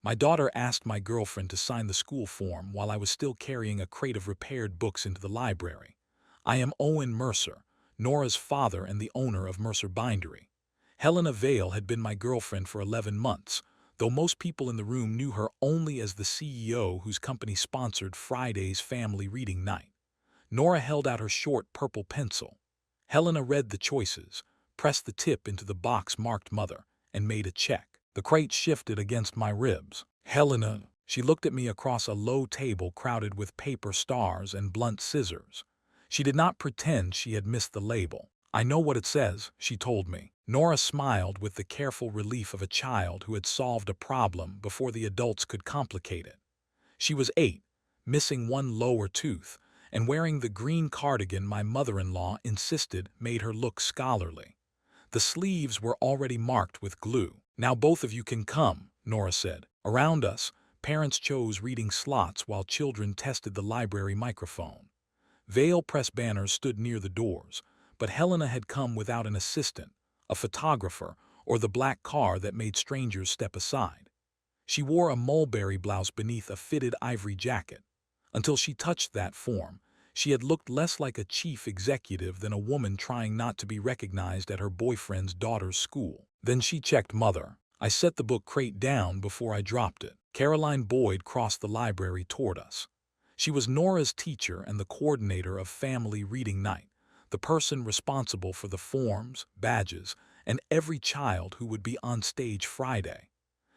My daughter asked my girlfriend to sign the school form while I was still carrying a crate of repaired books into the library. I am Owen Mercer, Nora's father and the owner of Mercer Bindery. Helena Vale had been my girlfriend for 11 months, though most people in the room knew her only as the CEO whose company sponsored Friday's family reading night. Nora held out her short purple pencil. Helena read the choices, pressed the tip into the box marked Mother, and made a check. The crate shifted against my ribs. Helena, she looked at me across a low table crowded with paper stars and blunt scissors. She did not pretend she had missed the label. I know what it says, she told me. Nora smiled with the careful relief of a child who had solved a problem before the adults could complicate it. She was 8, missing one lower tooth, and wearing the green cardigan my mother-in-law insisted made her look scholarly. The sleeves were already marked with glue. "Now both of you can come," Nora said. Around us, parents chose reading slots while children tested the library microphone. Veil press banners stood near the doors, but Helena had come without an assistant, a photographer, or the black car that made strangers step aside. She wore a mulberry blouse beneath a fitted ivory jacket. Until she touched that form, she had looked less like a chief executive than a woman trying not to be recognized at her boyfriend's daughter's school. Then she checked Mother. I set the book crate down before I dropped it. Caroline Boyd crossed the library toward us. She was Nora's teacher and the coordinator of family reading night, the person responsible for the forms, badges, and every child who would be on stage Friday.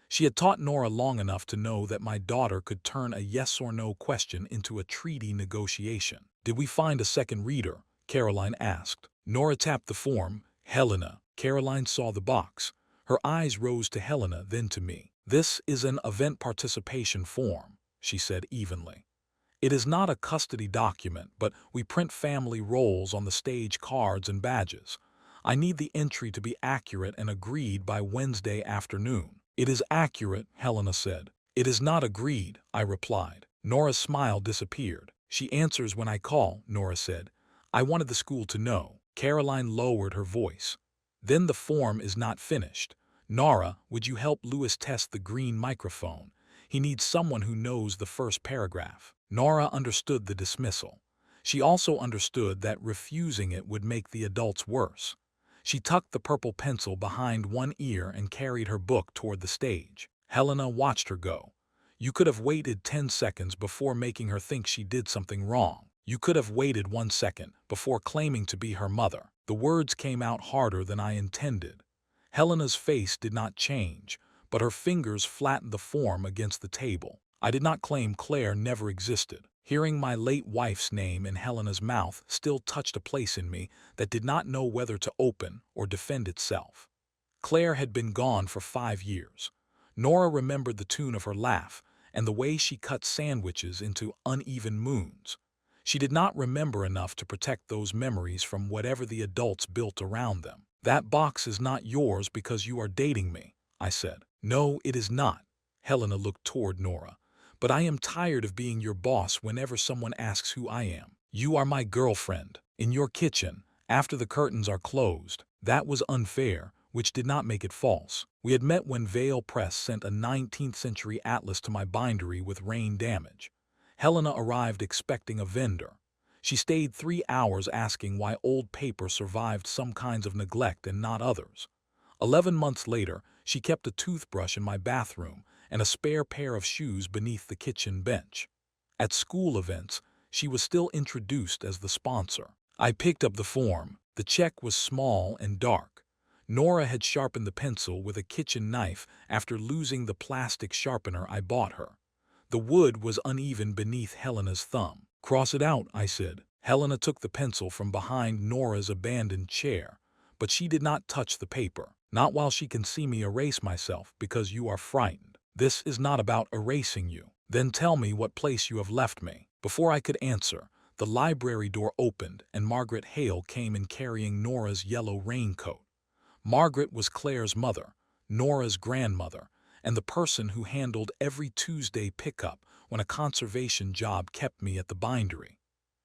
She had taught Nora long enough to know that my daughter could turn a yes or no question into a treaty negotiation. "Did we find a second reader?" Caroline asked. Nora tapped the form. "Helena." Caroline saw the box. Her eyes rose to Helena, then to me. "This is an event participation form," she said evenly. "It is not a custody document, but we print family roles on the stage cards and badges. I need the entry to be accurate and agreed by Wednesday afternoon." "It is accurate," Helena said. "It is not agreed," I replied. Nora's smile disappeared. "She answers when I call," Nora said. "I wanted the school to know." Caroline lowered her voice. "Then the form is not finished. Nora, would you help Louis test the green microphone? He needs someone who knows the first paragraph." Nora understood the dismissal. She also understood that refusing it would make the adults worse. She tucked the purple pencil behind one ear and carried her book toward the stage. Helena watched her go. "You could have waited 10 seconds before making her think she did something wrong. You could have waited 1 second before claiming to be her mother." The words came out harder than I intended. Helena's face did not change, but her fingers flattened the form against the table. I did not claim Claire never existed. Hearing my late wife's name in Helena's mouth still touched a place in me that did not know whether to open or defend itself. Claire had been gone for 5 years. Nora remembered the tune of her laugh and the way she cut sandwiches into uneven moons. She did not remember enough to protect those memories from whatever the adults built around them. "That box is not yours because you are dating me," I said. "No, it is not." Helena looked toward Nora. "But I am tired of being your boss whenever someone asks who I am. You are my girlfriend. In your kitchen, after the curtains are closed." That was unfair, which did not make it false. We had met when Vale Press sent a 19th century atlas to my bindery with rain damage. Helena arrived expecting a vendor. She stayed 3 hours asking why old paper survived some kinds of neglect and not others. 11 months later, she kept a toothbrush in my bathroom and a spare pair of shoes beneath the kitchen bench. At school events, she was still introduced as the sponsor. I picked up the form. The check was small and dark. Nora had sharpened the pencil with a kitchen knife after losing the plastic sharpener I bought her. The wood was uneven beneath Helena's thumb. "Cross it out," I said. Helena took the pencil from behind Nora's abandoned chair, but she did not touch the paper. "Not while she can see me erase myself because you are frightened." "This is not about erasing you." "Then tell me what place you have left me." Before I could answer, the library door opened and Margaret Hale came in carrying Nora's yellow raincoat. Margaret was Claire's mother, Nora's grandmother, and the person who handled every Tuesday pickup when a conservation job kept me at the bindery.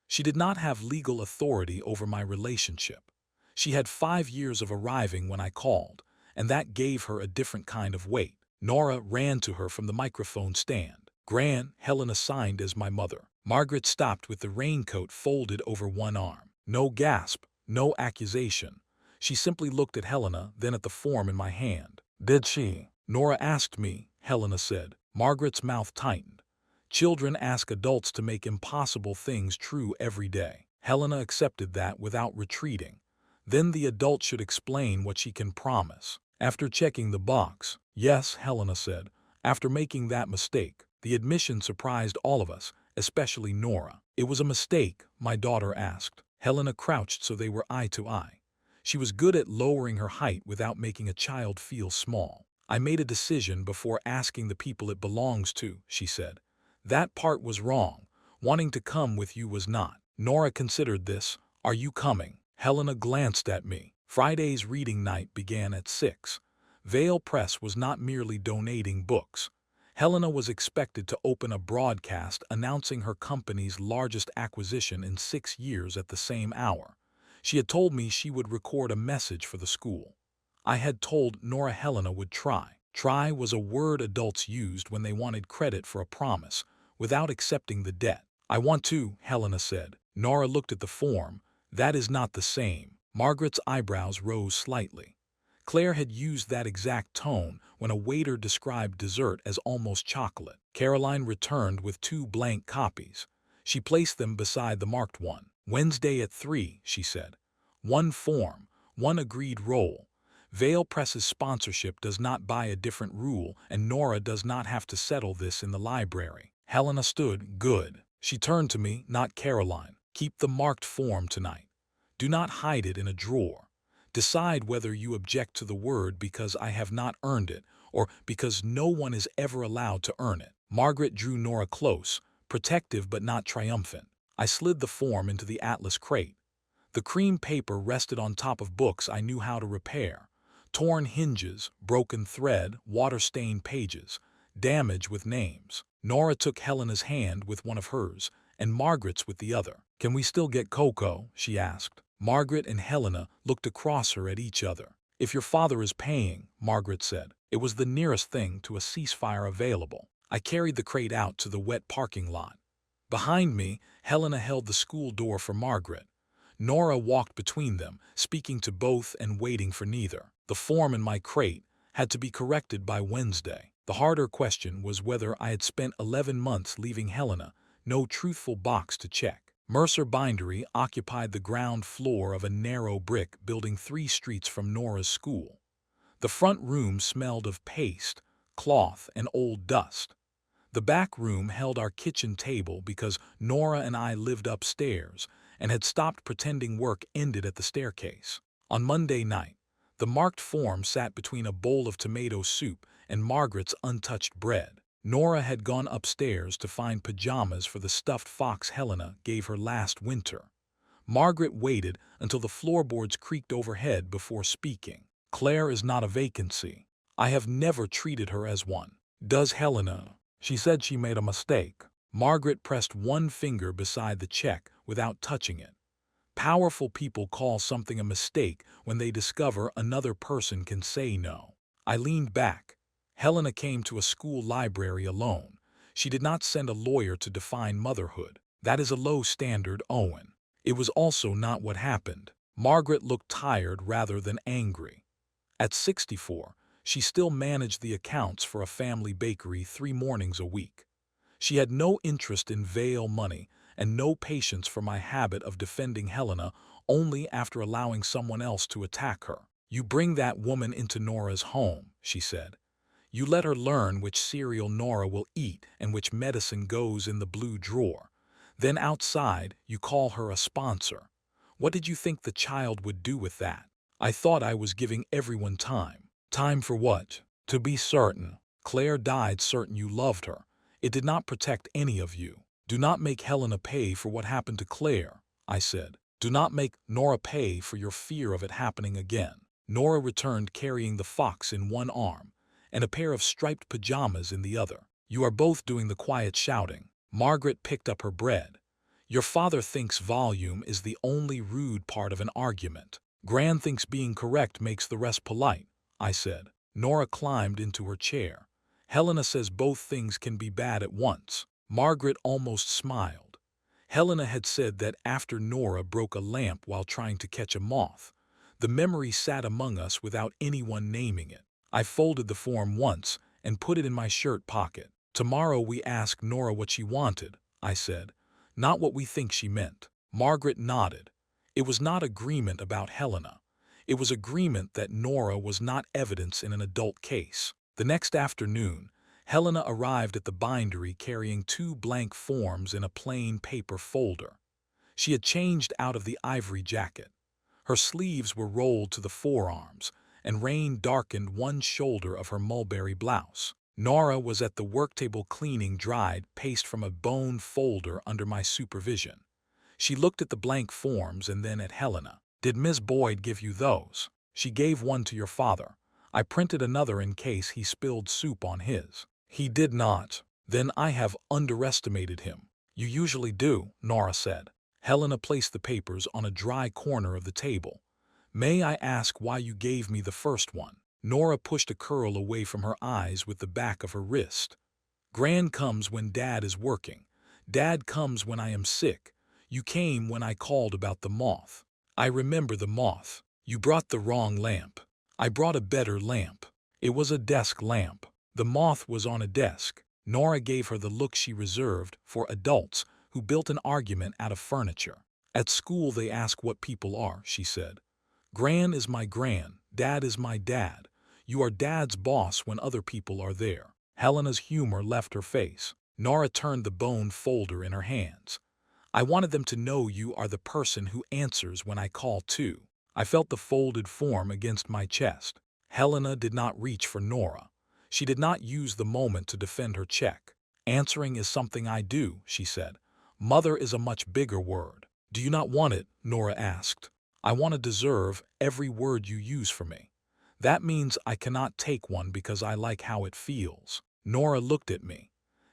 She did not have legal authority over my relationship. She had 5 years of arriving when I called, and that gave her a different kind of weight. Nora ran to her from the microphone stand. Gran, Helena signed as my mother. Margaret stopped with the raincoat folded over one arm. No gasp, no accusation. She simply looked at Helena, then at the form in my hand. Did she? Nora asked me, Helena said. Margaret's mouth tightened. Children ask adults to make impossible things true every day. Helena accepted that without retreating. Then the adult should explain what she can promise. After checking the box, yes, Helena said. After making that mistake, the admission surprised all of us, especially Nora. It was a mistake, my daughter asked. Helena crouched so they were eye to eye. She was good at lowering her height without making a child feel small. I made a decision before asking the people it belongs to, she said. That part was wrong. Wanting to come with you was not. Nora considered this. Are you coming? Helena glanced at me. Friday's reading night began at 6. Vale Press was not merely donating books. Helena was expected to open a broadcast announcing her company's largest acquisition in 6 years at the same hour. She had told me she would record a message for the school. I had told Nora Helena would try. Try was a word adults used when they wanted credit for a promise, without accepting the debt. I want to, Helena said. Nora looked at the form. That is not the same. Margaret's eyebrows rose slightly. Claire had used that exact tone when a waiter described dessert as almost chocolate. Caroline returned with 2 blank copies. She placed them beside the marked one. Wednesday at 3, she said. 1 form, 1 agreed role. Vale Press's sponsorship does not buy a different rule, and Nora does not have to settle this in the library. Helena stood. Good. She turned to me, not Caroline. Keep the marked form tonight. Do not hide it in a drawer. Decide whether you object to the word because I have not earned it, or because no one is ever allowed to earn it. Margaret drew Nora close, protective but not triumphant. I slid the form into the atlas crate. The cream paper rested on top of books I knew how to repair. Torn hinges, broken thread, water-stained pages, damage with names. Nora took Helena's hand with one of hers, and Margaret's with the other. Can we still get cocoa? She asked. Margaret and Helena looked across her at each other. If your father is paying, Margaret said. It was the nearest thing to a ceasefire available. I carried the crate out to the wet parking lot. Behind me, Helena held the school door for Margaret. Nora walked between them, speaking to both and waiting for neither. The form in my crate had to be corrected by Wednesday. The harder question was whether I had spent 11 months leaving Helena no truthful box to check. Mercer Bindery occupied the ground floor of a narrow brick building 3 streets from Nora's school. The front room smelled of paste, cloth, and old dust. The back room held our kitchen table because Nora and I lived upstairs and had stopped pretending work ended at the staircase. On Monday night, the marked form sat between a bowl of tomato soup and Margaret's untouched bread. Nora had gone upstairs to find pajamas for the stuffed fox Helena gave her last winter. Margaret waited until the floorboards creaked overhead before speaking. Claire is not a vacancy. I have never treated her as one. Does Helena? She said she made a mistake. Margaret pressed one finger beside the check without touching it. Powerful people call something a mistake when they discover another person can say no. I leaned back. Helena came to a school library alone. She did not send a lawyer to define motherhood. That is a low standard, Owen. It was also not what happened. Margaret looked tired rather than angry. At 64, she still managed the accounts for a family bakery 3 mornings a week. She had no interest in Vale money and no patience for my habit of defending Helena only after allowing someone else to attack her. You bring that woman into Nora's home, she said. You let her learn which cereal Nora will eat and which medicine goes in the blue drawer. Then outside, you call her a sponsor. What did you think the child would do with that? I thought I was giving everyone time. Time for what? To be certain. Claire died certain you loved her. It did not protect any of you. Do not make Helena pay for what happened to Claire, I said. Do not make Nora pay for your fear of it happening again. Nora returned carrying the fox in one arm and a pair of striped pajamas in the other. You are both doing the quiet shouting. Margaret picked up her bread. Your father thinks volume is the only rude part of an argument. Gran thinks being correct makes the rest polite, I said. Nora climbed into her chair. Helena says both things can be bad at once. Margaret almost smiled. Helena had said that after Nora broke a lamp while trying to catch a moth, the memory sat among us without anyone naming it. I folded the form once and put it in my shirt pocket. Tomorrow we ask Nora what she wanted, I said, not what we think she meant. Margaret nodded. It was not agreement about Helena. It was agreement that Nora was not evidence in an adult case. The next afternoon, Helena arrived at the bindery carrying 2 blank forms in a plain paper folder. She had changed out of the ivory jacket. Her sleeves were rolled to the forearms, and rain darkened one shoulder of her mulberry blouse. Nora was at the worktable cleaning dried paste from a bone folder under my supervision. She looked at the blank forms and then at Helena. "Did Miss Boyd give you those?" "She gave one to your father. I printed another in case he spilled soup on his." "He did not." "Then I have underestimated him." "You usually do," Nora said. Helena placed the papers on a dry corner of the table. "May I ask why you gave me the first one?" Nora pushed a curl away from her eyes with the back of her wrist. "Gran comes when Dad is working. Dad comes when I am sick. You came when I called about the moth." "I remember the moth. You brought the wrong lamp." "I brought a better lamp. It was a desk lamp. The moth was on a desk." Nora gave her the look she reserved for adults who built an argument out of furniture. "At school they ask what people are," she said. "Gran is my gran, Dad is my dad. You are Dad's boss when other people are there." Helena's humor left her face. Nora turned the bone folder in her hands. "I wanted them to know you are the person who answers when I call too." I felt the folded form against my chest. Helena did not reach for Nora. She did not use the moment to defend her check. "Answering is something I do," she said. "Mother is a much bigger word." "Do you not want it?" Nora asked. "I want to deserve every word you use for me. That means I cannot take one because I like how it feels." Nora looked at me.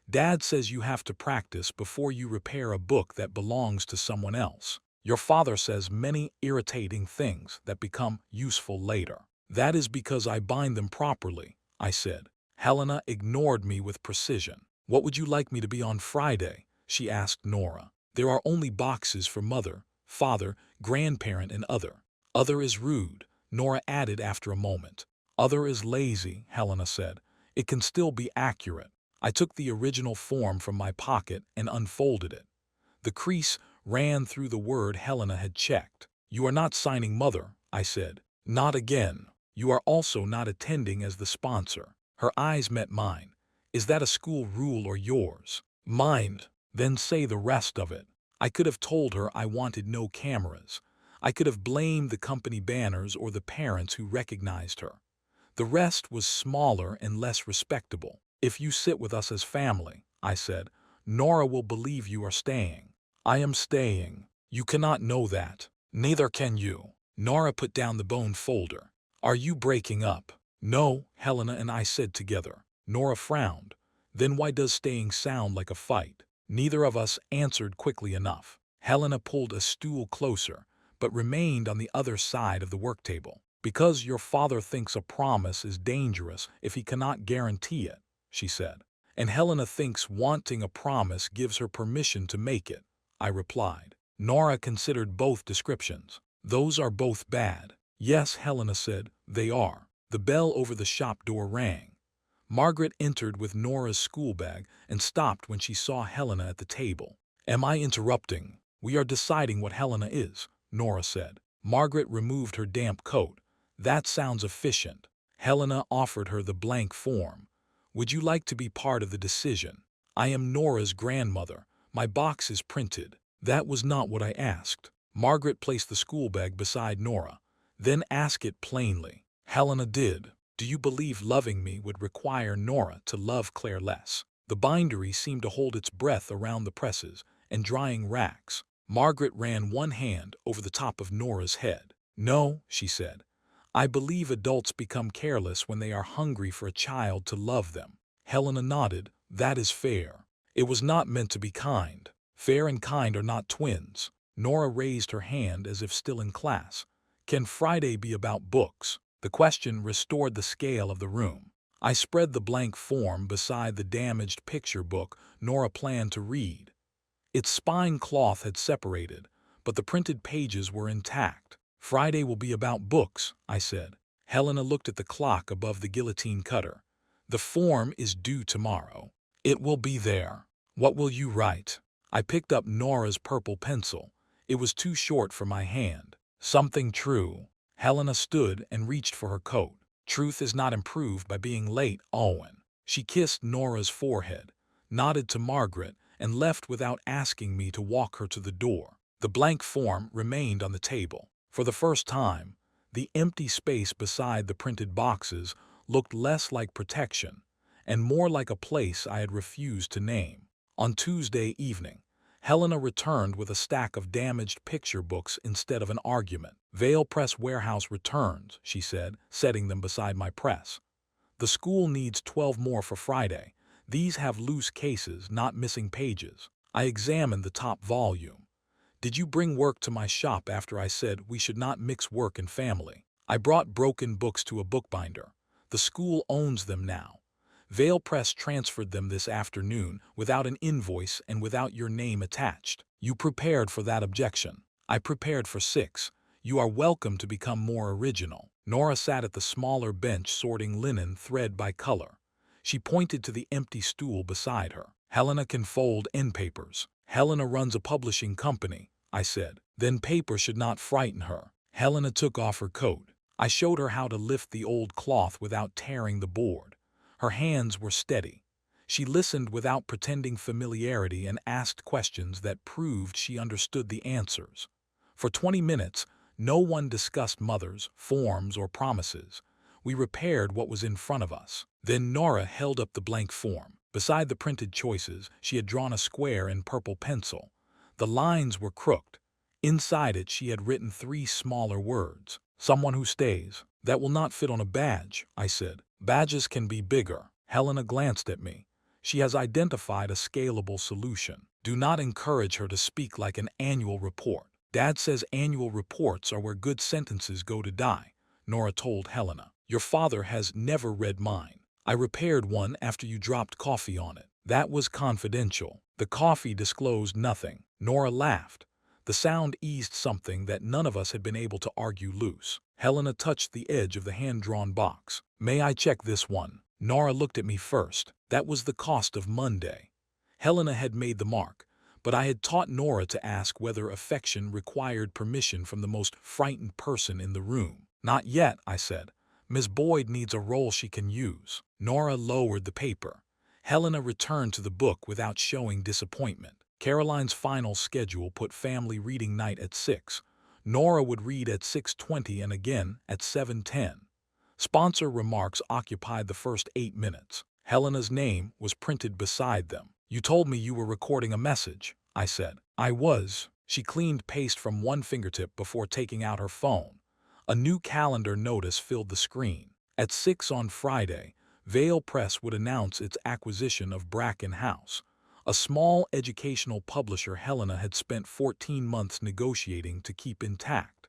"Dad says you have to practice before you repair a book that belongs to someone else. Your father says many irritating things that become useful later." "That is because I bind them properly," I said. Helena ignored me with precision. "What would you like me to be on Friday?" she asked Nora. "There are only boxes for mother, father, grandparent, and other." "Other is rude," Nora added after a moment. "Other is lazy," Helena said. "It can still be accurate." I took the original form from my pocket and unfolded it. The crease ran through the word Helena had checked. "You are not signing mother," I said. "Not again. You are also not attending as the sponsor." Her eyes met mine. "Is that a school rule or yours?" "Mine." "Then say the rest of it." I could have told her I wanted no cameras. I could have blamed the company banners or the parents who recognized her. The rest was smaller and less respectable. "If you sit with us as family," I said, "Nora will believe you are staying." "I am staying." "You cannot know that." "Neither can you." Nora put down the bone folder. "Are you breaking up?" "No," Helena and I said together. Nora frowned. "Then why does staying sound like a fight?" Neither of us answered quickly enough. Helena pulled a stool closer, but remained on the other side of the work table. "Because your father thinks a promise is dangerous if he cannot guarantee it," she said. "And Helena thinks wanting a promise gives her permission to make it," I replied. Nora considered both descriptions. "Those are both bad." "Yes," Helena said, "they are." The bell over the shop door rang. Margaret entered with Nora's school bag and stopped when she saw Helena at the table. "Am I interrupting?" "We are deciding what Helena is," Nora said. Margaret removed her damp coat. "That sounds efficient." Helena offered her the blank form. "Would you like to be part of the decision?" "I am Nora's grandmother. My box is printed." "That was not what I asked." Margaret placed the school bag beside Nora. "Then ask it plainly." Helena did. "Do you believe loving me would require Nora to love Claire less?" The bindery seemed to hold its breath around the presses and drying racks. Margaret ran one hand over the top of Nora's head. "No," she said. "I believe adults become careless when they are hungry for a child to love them." Helena nodded. "That is fair." "It was not meant to be kind. Fair and kind are not twins." Nora raised her hand as if still in class. "Can Friday be about books?" The question restored the scale of the room. I spread the blank form beside the damaged picture book Nora planned to read. Its spine cloth had separated, but the printed pages were intact. Friday will be about books, I said. Helena looked at the clock above the guillotine cutter. The form is due tomorrow. It will be there. What will you write? I picked up Nora's purple pencil. It was too short for my hand. Something true. Helena stood and reached for her coat. Truth is not improved by being late, Owen. She kissed Nora's forehead, nodded to Margaret, and left without asking me to walk her to the door. The blank form remained on the table. For the first time, the empty space beside the printed boxes looked less like protection and more like a place I had refused to name. On Tuesday evening, Helena returned with a stack of damaged picture books instead of an argument. Vale Press Warehouse returns, she said, setting them beside my press. The school needs 12 more for Friday. These have loose cases, not missing pages. I examined the top volume. Did you bring work to my shop after I said we should not mix work and family? I brought broken books to a bookbinder. The school owns them now. Vale Press transferred them this afternoon without an invoice and without your name attached. You prepared for that objection. I prepared for 6. You are welcome to become more original. Nora sat at the smaller bench sorting linen thread by color. She pointed to the empty stool beside her. Helena can fold end papers. Helena runs a publishing company, I said. Then paper should not frighten her. Helena took off her coat. I showed her how to lift the old cloth without tearing the board. Her hands were steady. She listened without pretending familiarity and asked questions that proved she understood the answers. For 20 minutes, no one discussed mothers, forms, or promises. We repaired what was in front of us. Then Nora held up the blank form. Beside the printed choices, she had drawn a square in purple pencil. The lines were crooked. Inside it, she had written 3 smaller words. Someone who stays. That will not fit on a badge, I said. Badges can be bigger. Helena glanced at me. She has identified a scalable solution. Do not encourage her to speak like an annual report. Dad says annual reports are where good sentences go to die, Nora told Helena. Your father has never read mine. I repaired one after you dropped coffee on it. That was confidential. The coffee disclosed nothing. Nora laughed. The sound eased something that none of us had been able to argue loose. Helena touched the edge of the hand-drawn box. May I check this one? Nora looked at me first. That was the cost of Monday. Helena had made the mark, but I had taught Nora to ask whether affection required permission from the most frightened person in the room. Not yet, I said. Miss Boyd needs a role she can use. Nora lowered the paper. Helena returned to the book without showing disappointment. Caroline's final schedule put family reading night at 6. Nora would read at 6:20 and again at 7:10. Sponsor remarks occupied the first 8 minutes. Helena's name was printed beside them. You told me you were recording a message, I said. I was. She cleaned paste from one fingertip before taking out her phone. A new calendar notice filled the screen. At 6 on Friday, Vale Press would announce its acquisition of Bracken House, a small educational publisher Helena had spent 14 months negotiating to keep intact.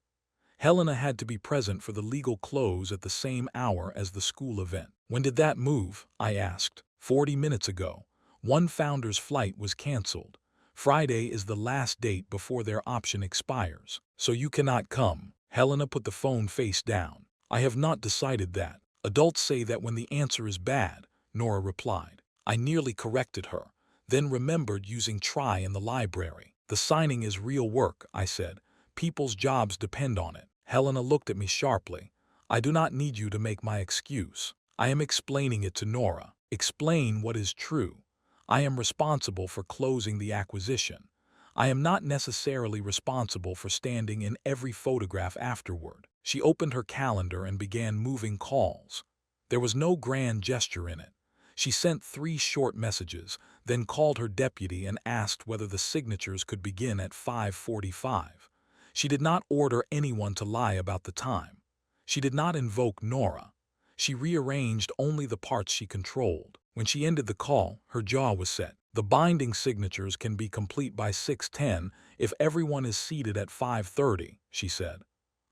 Helena had to be present for the legal close at the same hour as the school event. When did that move? I asked. 40 minutes ago. One founder's flight was canceled. Friday is the last date before their option expires, so you cannot come. Helena put the phone face down. I have not decided that. Adults say that when the answer is bad, Nora replied. I nearly corrected her, then remembered using try in the library. The signing is real work, I said. People's jobs depend on it. Helena looked at me sharply. I do not need you to make my excuse. I am explaining it to Nora. Explain what is true. I am responsible for closing the acquisition. I am not necessarily responsible for standing in every photograph afterward. She opened her calendar and began moving calls. There was no grand gesture in it. She sent 3 short messages, then called her deputy and asked whether the signatures could begin at 5:45. She did not order anyone to lie about the time. She did not invoke Nora. She rearranged only the parts she controlled. When she ended the call, her jaw was set. The binding signatures can be complete by 6:10 if everyone is seated at 5:30, she said.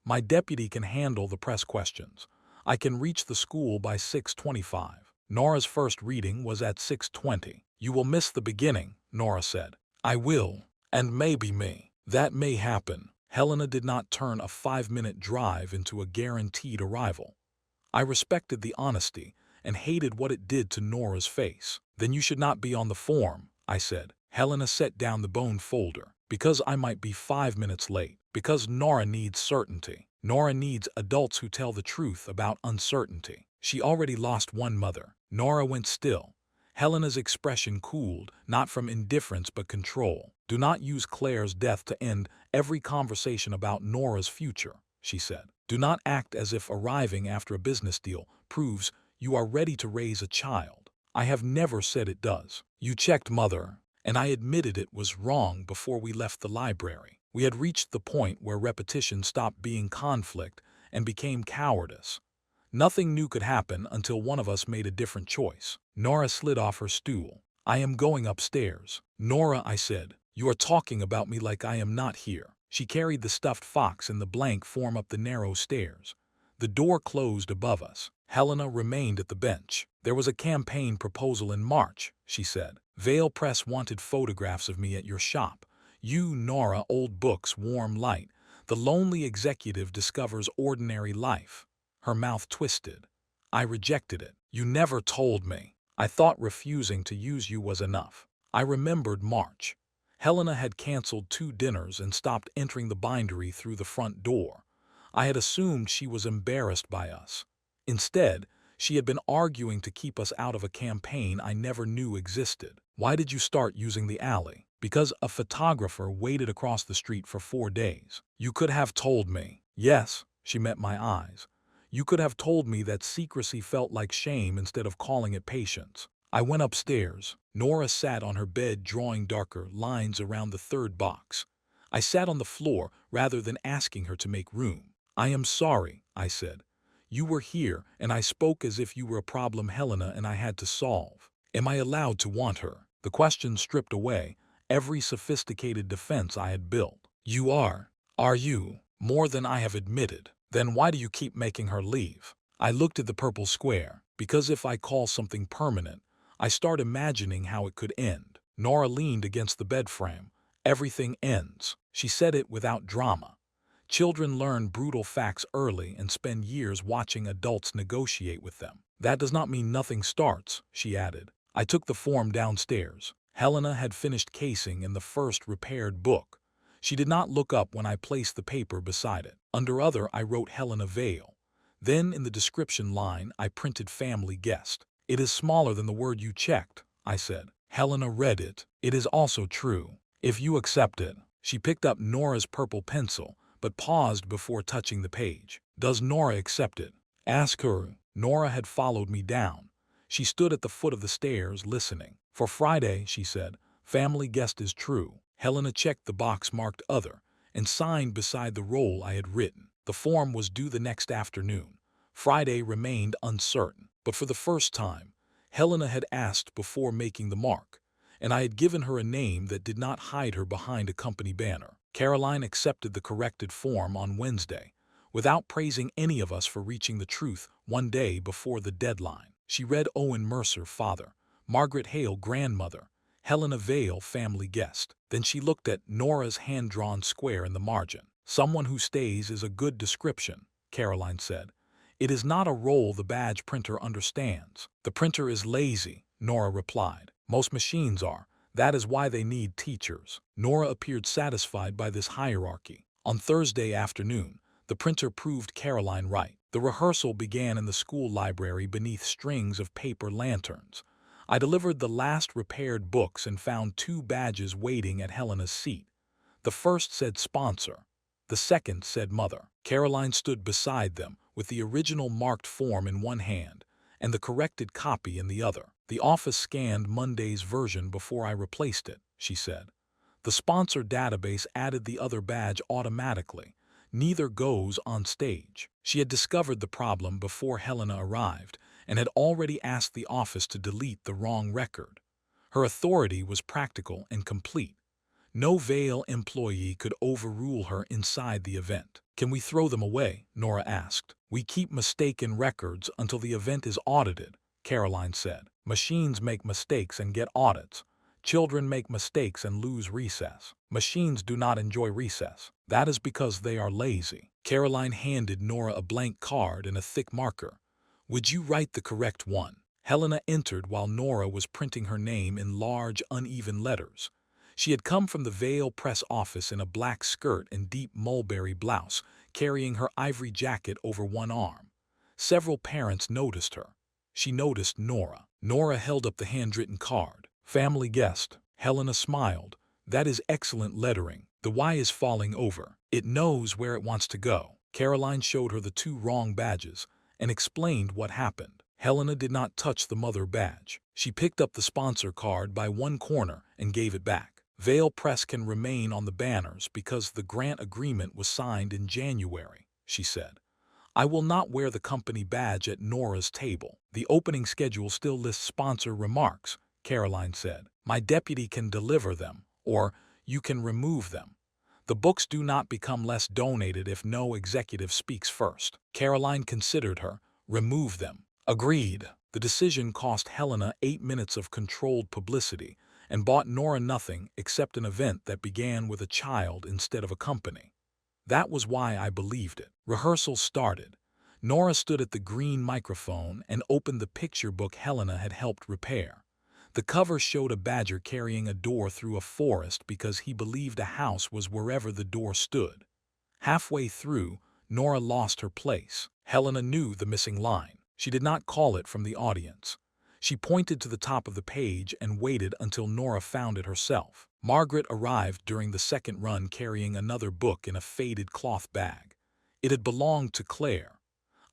My deputy can handle the press questions. I can reach the school by 6:25. Nora's first reading was at 6:20. You will miss the beginning, Nora said. I will. And maybe me. That may happen. Helena did not turn a 5-minute drive into a guaranteed arrival. I respected the honesty and hated what it did to Nora's face. Then you should not be on the form, I said. Helena set down the bone folder. Because I might be 5 minutes late. Because Nora needs certainty. Nora needs adults who tell the truth about uncertainty. She already lost one mother. Nora went still. Helena's expression cooled, not from indifference but control. Do not use Claire's death to end every conversation about Nora's future, she said. Do not act as if arriving after a business deal proves you are ready to raise a child. I have never said it does. You checked Mother, and I admitted it was wrong before we left the library. We had reached the point where repetition stopped being conflict and became cowardice. Nothing new could happen until one of us made a different choice. Nora slid off her stool. I am going upstairs. Nora, I said, you are talking about me like I am not here. She carried the stuffed fox in the blank form up the narrow stairs. The door closed above us. Helena remained at the bench. There was a campaign proposal in March, she said. Vale Press wanted photographs of me at your shop. You, Nora, old books, warm light. The lonely executive discovers ordinary life. Her mouth twisted. I rejected it. You never told me. I thought refusing to use you was enough. I remembered March. Helena had canceled 2 dinners and stopped entering the bindery through the front door. I had assumed she was embarrassed by us. Instead, she had been arguing to keep us out of a campaign I never knew existed. Why did you start using the alley? Because a photographer waited across the street for 4 days. You could have told me. Yes, she met my eyes. You could have told me that secrecy felt like shame instead of calling it patience. I went upstairs. Nora sat on her bed drawing darker lines around the 3rd box. I sat on the floor rather than asking her to make room. I am sorry, I said. You were here and I spoke as if you were a problem Helena and I had to solve. Am I allowed to want her? The question stripped away every sophisticated defense I had built. You are. Are you? More than I have admitted. Then why do you keep making her leave? I looked at the purple square. Because if I call something permanent, I start imagining how it could end. Nora leaned against the bed frame. Everything ends. She said it without drama. Children learn brutal facts early and spend years watching adults negotiate with them. That does not mean nothing starts, she added. I took the form downstairs. Helena had finished casing in the first repaired book. She did not look up when I placed the paper beside it. Under other, I wrote Helena Vale. Then in the description line, I printed family guest. It is smaller than the word you checked, I said. Helena read it. It is also true. If you accept it. She picked up Nora's purple pencil, but paused before touching the page. Does Nora accept it? Ask her. Nora had followed me down. She stood at the foot of the stairs listening. For Friday, she said, family guest is true. Helena checked the box marked other and signed beside the role I had written. The form was due the next afternoon. Friday remained uncertain, but for the first time, Helena had asked before making the mark, and I had given her a name that did not hide her behind a company banner. Caroline accepted the corrected form on Wednesday, without praising any of us for reaching the truth one day before the deadline. She read Owen Mercer, father, Margaret Hale, grandmother, Helena Vale, family guest. Then she looked at Nora's hand-drawn square in the margin. Someone who stays is a good description, Caroline said. It is not a role the badge printer understands. The printer is lazy, Nora replied. Most machines are. That is why they need teachers. Nora appeared satisfied by this hierarchy. On Thursday afternoon, the printer proved Caroline right. The rehearsal began in the school library beneath strings of paper lanterns. I delivered the last repaired books and found 2 badges waiting at Helena's seat. The first said sponsor. The second said mother. Caroline stood beside them with the original marked form in one hand and the corrected copy in the other. The office scanned Monday's version before I replaced it, she said. The sponsor database added the other badge automatically. Neither goes on stage. She had discovered the problem before Helena arrived and had already asked the office to delete the wrong record. Her authority was practical and complete. No Vale employee could overrule her inside the event. Can we throw them away? Nora asked. We keep mistaken records until the event is audited, Caroline said. Machines make mistakes and get audits. Children make mistakes and lose recess. Machines do not enjoy recess. That is because they are lazy. Caroline handed Nora a blank card and a thick marker. Would you write the correct one? Helena entered while Nora was printing her name in large, uneven letters. She had come from the Vale Press office in a black skirt and deep mulberry blouse, carrying her ivory jacket over one arm. Several parents noticed her. She noticed Nora. Nora held up the handwritten card. Family guest. Helena smiled. That is excellent lettering. The Y is falling over. It knows where it wants to go. Caroline showed her the two wrong badges and explained what happened. Helena did not touch the mother badge. She picked up the sponsor card by one corner and gave it back. Vale Press can remain on the banners because the grant agreement was signed in January, she said. I will not wear the company badge at Nora's table. The opening schedule still lists sponsor remarks, Caroline said. My deputy can deliver them, or you can remove them. The books do not become less donated if no executive speaks first. Caroline considered her. Remove them. Agreed. The decision cost Helena 8 minutes of controlled publicity and bought Nora nothing except an event that began with a child instead of a company. That was why I believed it. Rehearsal started. Nora stood at the green microphone and opened the picture book Helena had helped repair. The cover showed a badger carrying a door through a forest because he believed a house was wherever the door stood. Halfway through, Nora lost her place. Helena knew the missing line. She did not call it from the audience. She pointed to the top of the page and waited until Nora found it herself. Margaret arrived during the second run carrying another book in a faded cloth bag. It had belonged to Claire,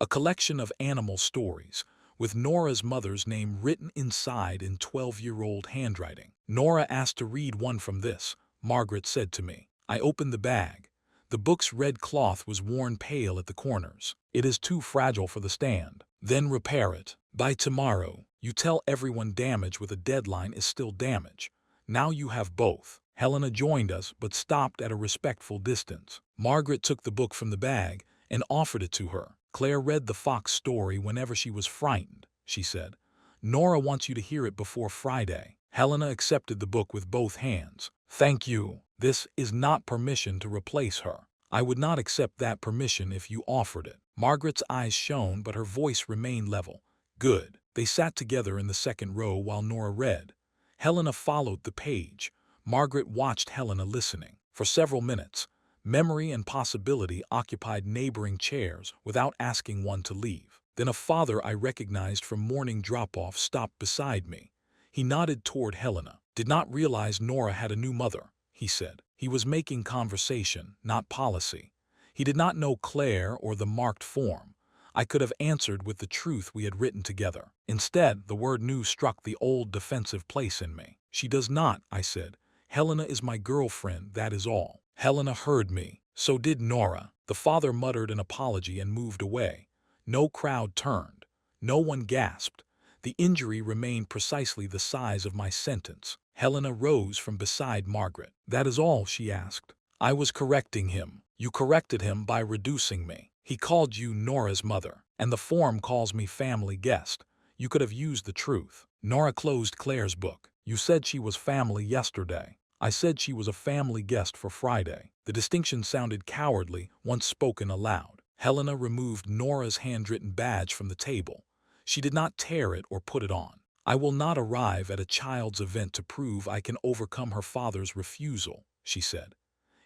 a collection of animal stories, with Nora's mother's name written inside in 12-year-old handwriting. Nora asked to read one from this, Margaret said to me. I opened the bag. The book's red cloth was worn pale at the corners. It is too fragile for the stand. Then repair it. By tomorrow, you tell everyone damage with a deadline is still damage. Now you have both. Helena joined us but stopped at a respectful distance. Margaret took the book from the bag and offered it to her. Claire read the fox story whenever she was frightened, she said. Nora wants you to hear it before Friday. Helena accepted the book with both hands. Thank you. This is not permission to replace her. I would not accept that permission if you offered it. Margaret's eyes shone, but her voice remained level. Good. They sat together in the second row while Nora read. Helena followed the page. Margaret watched Helena listening. For several minutes, memory and possibility occupied neighboring chairs without asking one to leave. Then a father I recognized from morning drop-off stopped beside me. He nodded toward Helena. Did not realize Nora had a new mother, he said. He was making conversation, not policy. He did not know Claire or the marked form. I could have answered with the truth we had written together. Instead, the word new struck the old defensive place in me. She does not, I said. Helena is my girlfriend, that is all. Helena heard me. So did Nora. The father muttered an apology and moved away. No crowd turned. No one gasped. The injury remained precisely the size of my sentence. Helena rose from beside Margaret. That is all, she asked. I was correcting him. You corrected him by reducing me. He called you Nora's mother, and the form calls me family guest. You could have used the truth. Nora closed Claire's book. You said she was family yesterday. I said she was a family guest for Friday. The distinction sounded cowardly once spoken aloud. Helena removed Nora's handwritten badge from the table. She did not tear it or put it on. I will not arrive at a child's event to prove I can overcome her father's refusal, she said.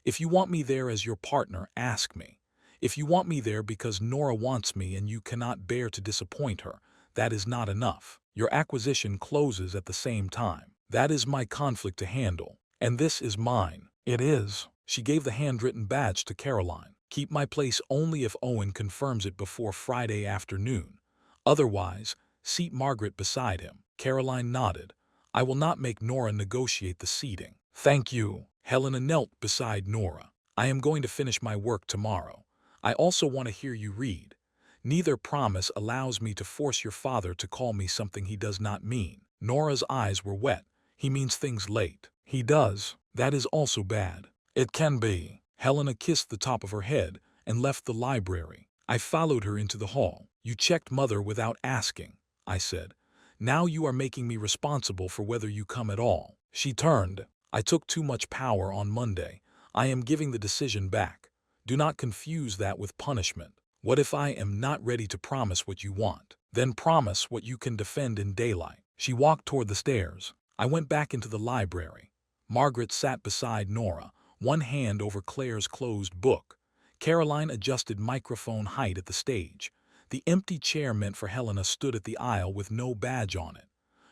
If you want me there as your partner, ask me. If you want me there because Nora wants me and you cannot bear to disappoint her, that is not enough. Your acquisition closes at the same time. That is my conflict to handle. And this is mine. It is. She gave the handwritten badge to Caroline. Keep my place only if Owen confirms it before Friday afternoon. Otherwise, seat Margaret beside him. Caroline nodded. I will not make Nora negotiate the seating. Thank you. Helena knelt beside Nora. I am going to finish my work tomorrow. I also want to hear you read. Neither promise allows me to force your father to call me something he does not mean. Nora's eyes were wet. He means things late. He does. That is also bad. It can be. Helena kissed the top of her head and left the library. I followed her into the hall. You checked mother without asking, I said. Now you are making me responsible for whether you come at all. She turned. I took too much power on Monday. I am giving the decision back. Do not confuse that with punishment. What if I am not ready to promise what you want? Then promise what you can defend in daylight. She walked toward the stairs. I went back into the library. Margaret sat beside Nora, one hand over Claire's closed book. Caroline adjusted microphone height at the stage. The empty chair meant for Helena stood at the aisle with no badge on it.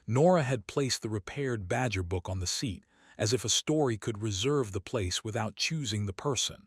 Nora had placed the repaired Badger book on the seat, as if a story could reserve the place without choosing the person.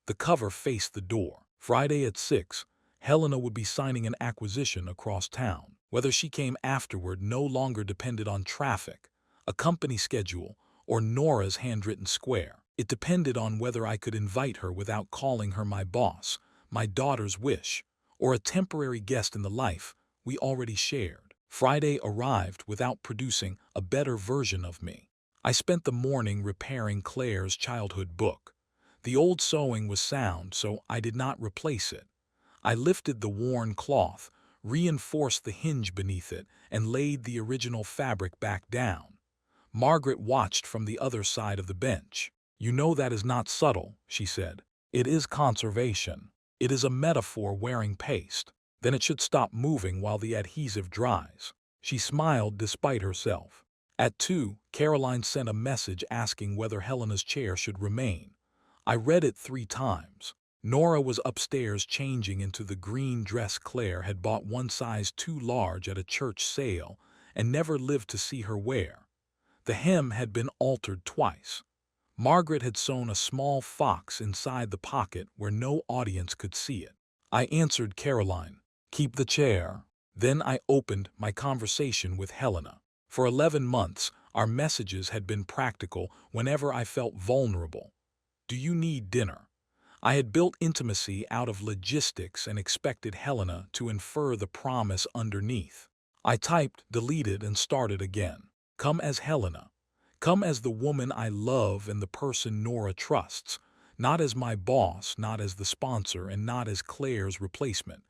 The cover faced the door. Friday at 6, Helena would be signing an acquisition across town. Whether she came afterward no longer depended on traffic, a company schedule, or Nora's handwritten square. It depended on whether I could invite her without calling her my boss, my daughter's wish, or a temporary guest in the life we already shared. Friday arrived without producing a better version of me. I spent the morning repairing Claire's childhood book. The old sewing was sound, so I did not replace it. I lifted the worn cloth, reinforced the hinge beneath it, and laid the original fabric back down. Margaret watched from the other side of the bench. "You know that is not subtle," she said. "It is conservation. It is a metaphor wearing paste. Then it should stop moving while the adhesive dries." She smiled despite herself. At 2, Caroline sent a message asking whether Helena's chair should remain. I read it 3 times. Nora was upstairs changing into the green dress Claire had bought one size too large at a church sale and never lived to see her wear. The hem had been altered twice. Margaret had sewn a small fox inside the pocket where no audience could see it. I answered Caroline, "Keep the chair." Then I opened my conversation with Helena. For 11 months, our messages had been practical whenever I felt vulnerable. "Do you need dinner?" I had built intimacy out of logistics and expected Helena to infer the promise underneath. I typed, deleted, and started again. "Come as Helena. Come as the woman I love and the person Nora trusts, not as my boss, not as the sponsor, and not as Claire's replacement.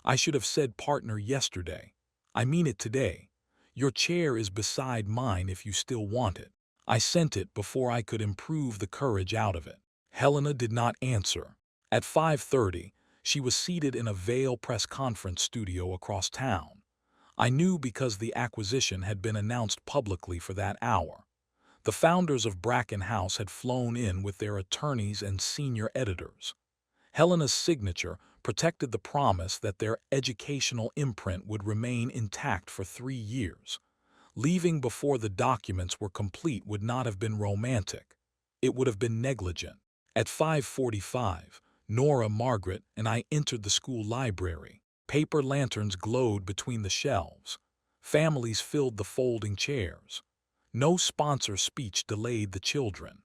I should have said partner yesterday. I mean it today. Your chair is beside mine if you still want it." I sent it before I could improve the courage out of it. Helena did not answer. At 5:30, she was seated in a Vail press conference studio across town. I knew because the acquisition had been announced publicly for that hour. The founders of Bracken House had flown in with their attorneys and senior editors. Helena's signature protected the promise that their educational imprint would remain intact for 3 years. Leaving before the documents were complete would not have been romantic. It would have been negligent. At 5:45, Nora, Margaret, and I entered the school library. Paper lanterns glowed between the shelves. Families filled the folding chairs. No sponsor speech delayed the children.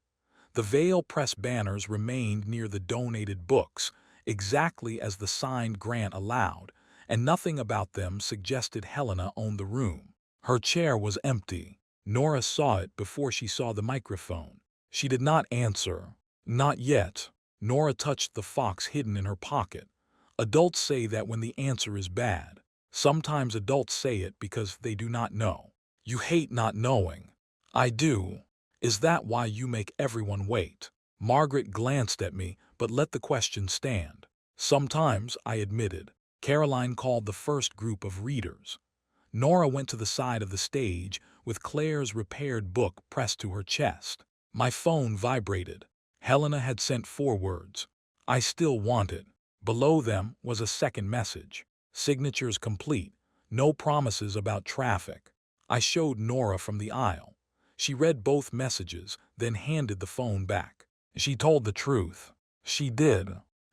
The Vail press banners remained near the donated books, exactly as the signed grant allowed, and nothing about them suggested Helena owned the room. Her chair was empty. Nora saw it before she saw the microphone. She did not answer. "Not yet." Nora touched the fox hidden in her pocket. "Adults say that when the answer is bad. Sometimes adults say it because they do not know." "You hate not knowing." "I do. Is that why you make everyone wait?" Margaret glanced at me, but let the question stand. "Sometimes," I admitted. Caroline called the first group of readers. Nora went to the side of the stage with Claire's repaired book pressed to her chest. My phone vibrated. Helena had sent 4 words. I still want it. Below them was a second message. Signatures complete. No promises about traffic. I showed Nora from the aisle. She read both messages, then handed the phone back. She told the truth. She did.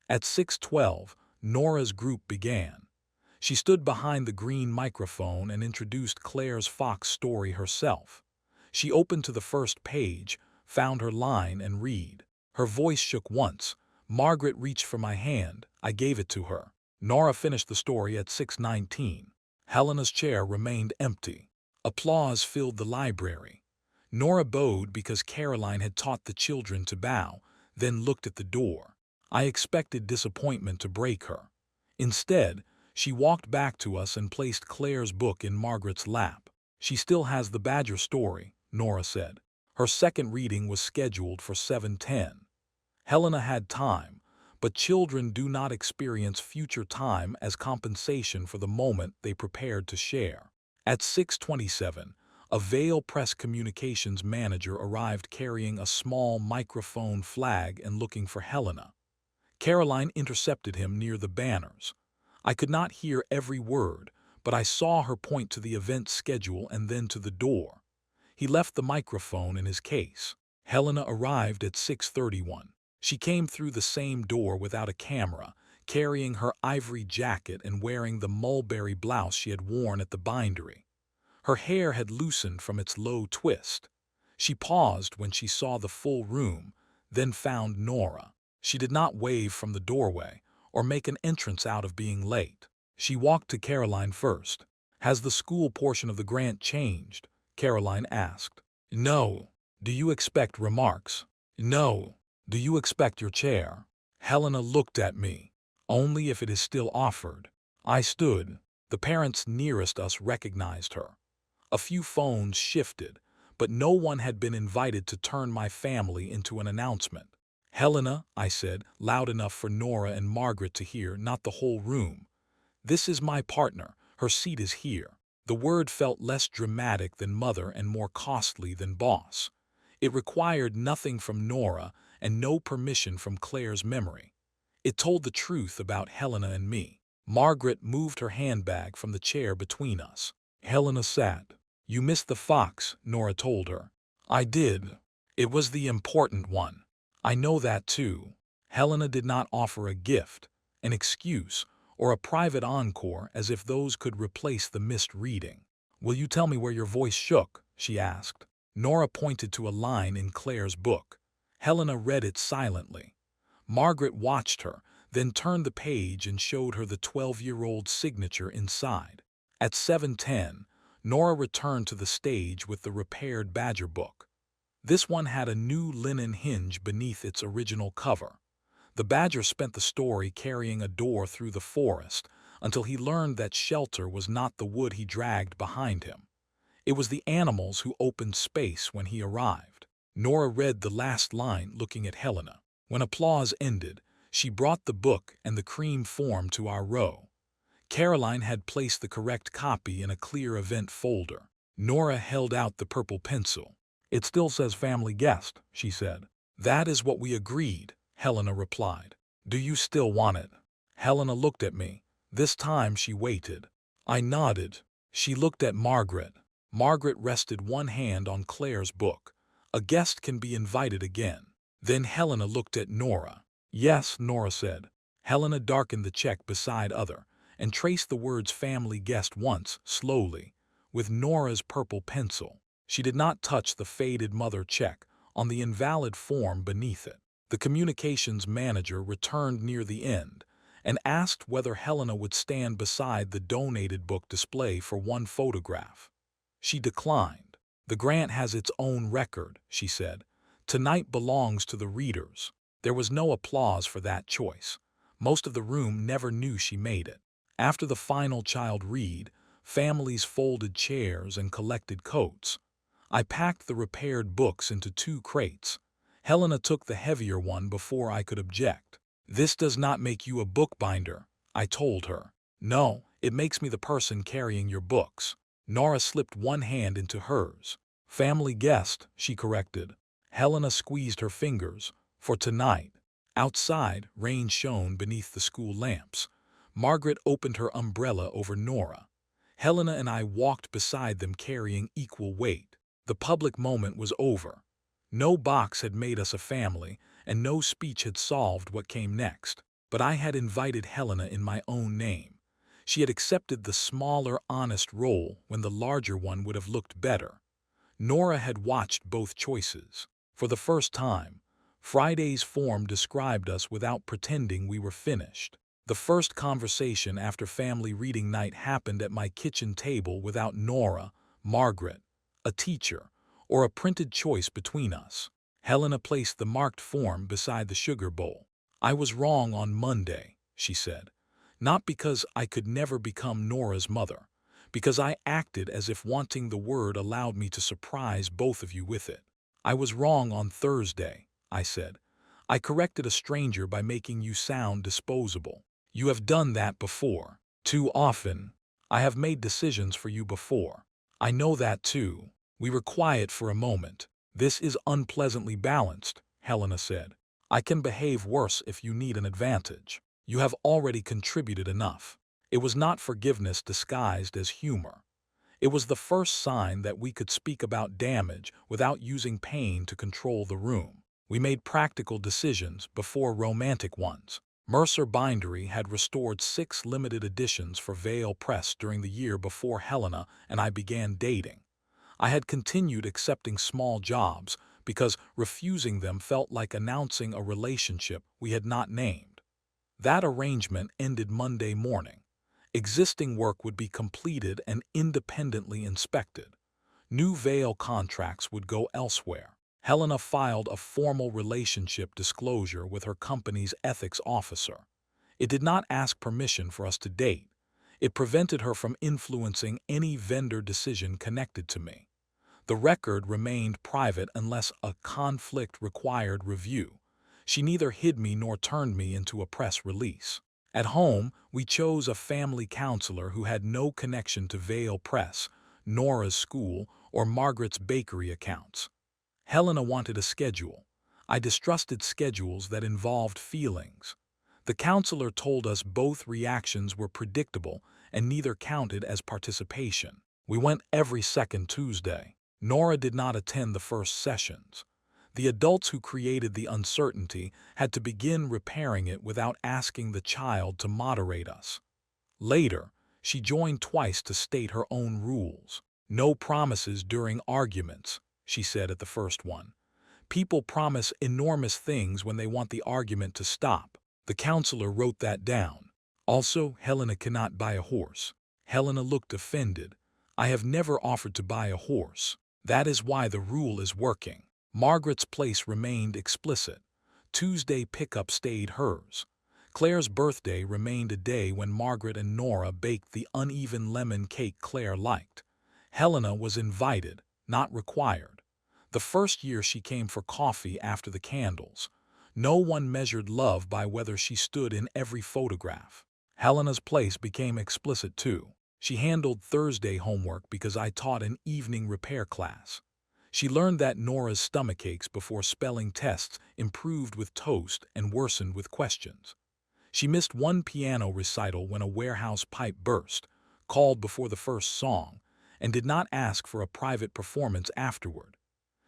At 6:12, Nora's group began. She stood behind the green microphone and introduced Claire's fox story herself. She opened to the first page, found her line, and read. Her voice shook once. Margaret reached for my hand. I gave it to her. Nora finished the story at 6:19. Helena's chair remained empty. Applause filled the library. Nora bowed because Caroline had taught the children to bow, then looked at the door. I expected disappointment to break her. Instead, she walked back to us and placed Claire's book in Margaret's lap. She still has the Badger story, Nora said. Her second reading was scheduled for 7:10. Helena had time, but children do not experience future time as compensation for the moment they prepared to share. At 6:27, a Vail Press Communications manager arrived carrying a small microphone flag and looking for Helena. Caroline intercepted him near the banners. I could not hear every word, but I saw her point to the event schedule and then to the door. He left the microphone in his case. Helena arrived at 6:31. She came through the same door without a camera, carrying her ivory jacket and wearing the mulberry blouse she had worn at the bindery. Her hair had loosened from its low twist. She paused when she saw the full room, then found Nora. She did not wave from the doorway or make an entrance out of being late. She walked to Caroline first. "Has the school portion of the grant changed?" Caroline asked. "No. Do you expect remarks?" "No. Do you expect your chair?" Helena looked at me. "Only if it is still offered." I stood. The parents nearest us recognized her. A few phones shifted, but no one had been invited to turn my family into an announcement. "Helena," I said, loud enough for Nora and Margaret to hear, not the whole room. "This is my partner. Her seat is here." The word felt less dramatic than mother and more costly than boss. It required nothing from Nora and no permission from Claire's memory. It told the truth about Helena and me. Margaret moved her handbag from the chair between us. Helena sat. "You missed the fox," Nora told her. "I did. It was the important one." "I know that too." Helena did not offer a gift, an excuse, or a private encore as if those could replace the missed reading. "Will you tell me where your voice shook?" she asked. Nora pointed to a line in Claire's book. Helena read it silently. Margaret watched her, then turned the page and showed her the 12-year-old signature inside. At 7:10, Nora returned to the stage with the repaired Badger book. This one had a new linen hinge beneath its original cover. The Badger spent the story carrying a door through the forest until he learned that shelter was not the wood he dragged behind him. It was the animals who opened space when he arrived. Nora read the last line looking at Helena. When applause ended, she brought the book and the cream form to our row. Caroline had placed the correct copy in a clear event folder. Nora held out the purple pencil. "It still says family guest," she said. "That is what we agreed," Helena replied. "Do you still want it?" Helena looked at me. This time she waited. I nodded. She looked at Margaret. Margaret rested one hand on Claire's book. "A guest can be invited again." Then Helena looked at Nora. "Yes," Nora said. Helena darkened the check beside other and traced the words family guest once, slowly, with Nora's purple pencil. She did not touch the faded mother check on the invalid form beneath it. The communications manager returned near the end and asked whether Helena would stand beside the donated book display for one photograph. She declined. "The grant has its own record," she said. "Tonight belongs to the readers." There was no applause for that choice. Most of the room never knew she made it. After the final child read, families folded chairs and collected coats. I packed the repaired books into 2 crates. Helena took the heavier one before I could object. "This does not make you a bookbinder," I told her. "No, it makes me the person carrying your books." Nora slipped one hand into hers. "Family guest," she corrected. Helena squeezed her fingers. "For tonight." Outside, rain shone beneath the school lamps. Margaret opened her umbrella over Nora. Helena and I walked beside them carrying equal weight. The public moment was over. No box had made us a family, and no speech had solved what came next. But I had invited Helena in my own name. She had accepted the smaller, honest role when the larger one would have looked better. Nora had watched both choices. For the first time, Friday's form described us without pretending we were finished. The first conversation after family reading night happened at my kitchen table without Nora, Margaret, a teacher, or a printed choice between us. Helena placed the marked form beside the sugar bowl. "I was wrong on Monday," she said. "Not because I could never become Nora's mother, because I acted as if wanting the word allowed me to surprise both of you with it. I was wrong on Thursday, I said. I corrected a stranger by making you sound disposable. You have done that before. Too often. I have made decisions for you before. I know that too. We were quiet for a moment. This is unpleasantly balanced, Helena said. I can behave worse if you need an advantage. You have already contributed enough. It was not forgiveness disguised as humor. It was the first sign that we could speak about damage without using pain to control the room. We made practical decisions before romantic ones. Mercer Bindery had restored 6 limited editions for Vale Press during the year before Helena and I began dating. I had continued accepting small jobs because refusing them felt like announcing a relationship we had not named. That arrangement ended Monday morning. Existing work would be completed and independently inspected. New Vale contracts would go elsewhere. Helena filed a formal relationship disclosure with her company's ethics officer. It did not ask permission for us to date. It prevented her from influencing any vendor decision connected to me. The record remained private unless a conflict required review. She neither hid me nor turned me into a press release. At home, we chose a family counselor who had no connection to Vale Press, Nora's school, or Margaret's bakery accounts. Helena wanted a schedule. I distrusted schedules that involved feelings. The counselor told us both reactions were predictable and neither counted as participation. We went every second Tuesday. Nora did not attend the first sessions. The adults who created the uncertainty had to begin repairing it without asking the child to moderate us. Later, she joined twice to state her own rules. No promises during arguments, she said at the first one. People promise enormous things when they want the argument to stop. The counselor wrote that down. Also, Helena cannot buy a horse. Helena looked offended. I have never offered to buy a horse. That is why the rule is working. Margaret's place remained explicit. Tuesday pickup stayed hers. Claire's birthday remained a day when Margaret and Nora baked the uneven lemon cake Claire liked. Helena was invited, not required. The first year she came for coffee after the candles. No one measured love by whether she stood in every photograph. Helena's place became explicit too. She handled Thursday homework because I taught an evening repair class. She learned that Nora's stomachaches before spelling tests improved with toast and worsened with questions. She missed one piano recital when a warehouse pipe burst, called before the first song, and did not ask for a private performance afterward.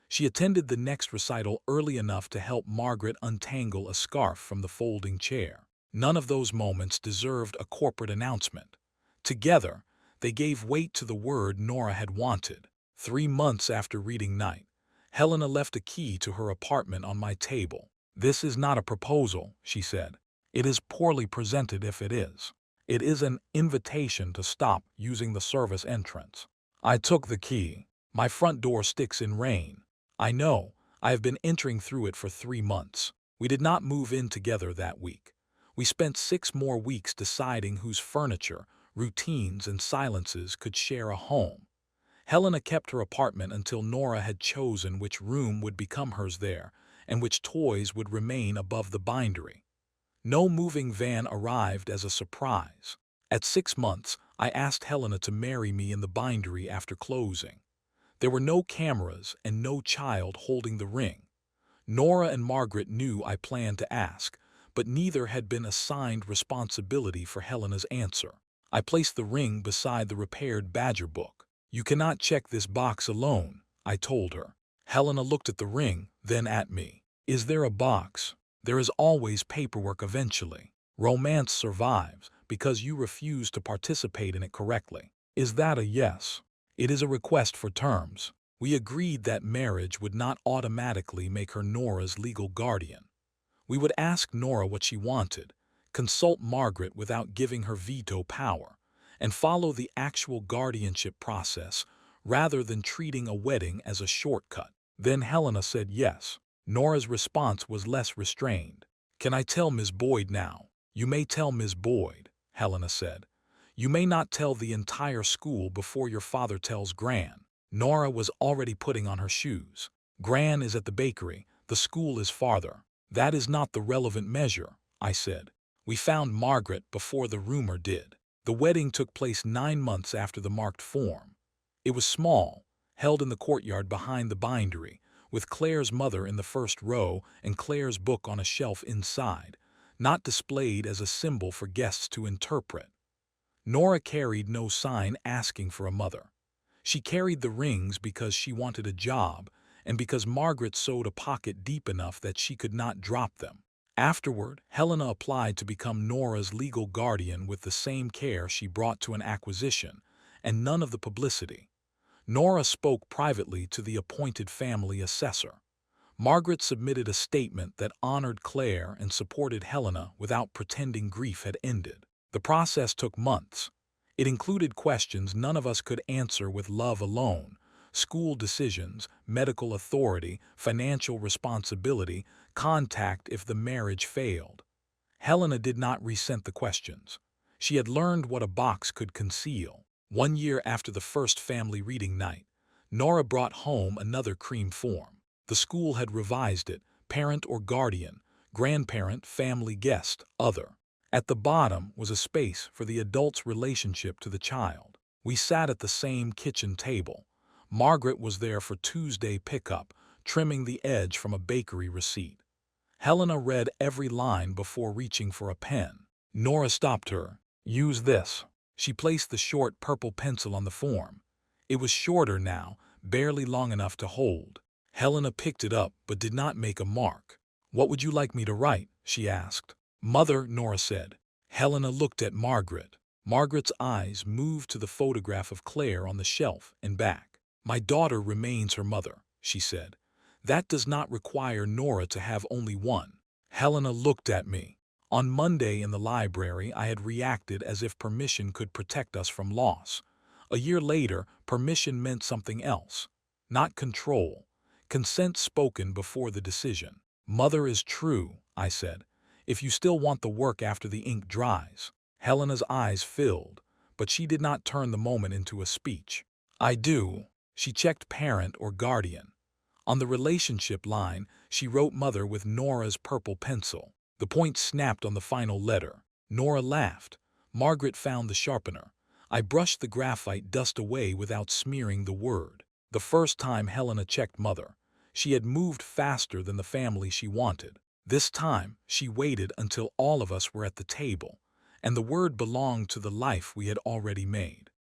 She attended the next recital early enough to help Margaret untangle a scarf from the folding chair. None of those moments deserved a corporate announcement. Together, they gave weight to the word Nora had wanted. 3 months after reading night, Helena left a key to her apartment on my table. This is not a proposal, she said. It is poorly presented if it is. It is an invitation to stop using the service entrance. I took the key. My front door sticks in rain. I know. I have been entering through it for 3 months. We did not move in together that week. We spent 6 more weeks deciding whose furniture, routines, and silences could share a home. Helena kept her apartment until Nora had chosen which room would become hers there and which toys would remain above the bindery. No moving van arrived as a surprise. At 6 months, I asked Helena to marry me in the bindery after closing. There were no cameras and no child holding the ring. Nora and Margaret knew I planned to ask, but neither had been assigned responsibility for Helena's answer. I placed the ring beside the repaired Badger book. You cannot check this box alone, I told her. Helena looked at the ring, then at me. Is there a box? There is always paperwork eventually. Romance survives because you refuse to participate in it correctly. Is that a yes? It is a request for terms. We agreed that marriage would not automatically make her Nora's legal guardian. We would ask Nora what she wanted, consult Margaret without giving her veto power, and follow the actual guardianship process rather than treating a wedding as a shortcut. Then Helena said yes. Nora's response was less restrained. Can I tell Ms. Boyd now? You may tell Ms. Boyd, Helena said. You may not tell the entire school before your father tells Gran. Nora was already putting on her shoes. Gran is at the bakery. The school is farther. That is not the relevant measure, I said. We found Margaret before the rumor did. The wedding took place 9 months after the marked form. It was small, held in the courtyard behind the bindery, with Claire's mother in the first row and Claire's book on a shelf inside, not displayed as a symbol for guests to interpret. Nora carried no sign asking for a mother. She carried the rings because she wanted a job and because Margaret sewed a pocket deep enough that she could not drop them. Afterward, Helena applied to become Nora's legal guardian with the same care she brought to an acquisition, and none of the publicity. Nora spoke privately to the appointed family assessor. Margaret submitted a statement that honored Claire and supported Helena without pretending grief had ended. The process took months. It included questions none of us could answer with love alone: school decisions, medical authority, financial responsibility, contact if the marriage failed. Helena did not resent the questions. She had learned what a box could conceal. 1 year after the first family reading night, Nora brought home another cream form. The school had revised it: parent or guardian, grandparent, family guest, other. At the bottom was a space for the adult's relationship to the child. We sat at the same kitchen table. Margaret was there for Tuesday pickup, trimming the edge from a bakery receipt. Helena read every line before reaching for a pen. Nora stopped her. "Use this." She placed the short purple pencil on the form. It was shorter now, barely long enough to hold. Helena picked it up but did not make a mark. "What would you like me to write?" she asked. "Mother," Nora said. Helena looked at Margaret. Margaret's eyes moved to the photograph of Claire on the shelf and back. "My daughter remains her mother," she said. "That does not require Nora to have only one." Helena looked at me. On Monday in the library, I had reacted as if permission could protect us from loss. A year later, permission meant something else. Not control. Consent spoken before the decision. "Mother is true," I said. "If you still want the work after the ink dries." Helena's eyes filled, but she did not turn the moment into a speech. "I do." She checked parent or guardian. On the relationship line, she wrote mother with Nora's purple pencil. The point snapped on the final letter. Nora laughed. Margaret found the sharpener. I brushed the graphite dust away without smearing the word. The first time Helena checked mother, she had moved faster than the family she wanted. This time, she waited until all of us were at the table, and the word belonged to the life we had already made.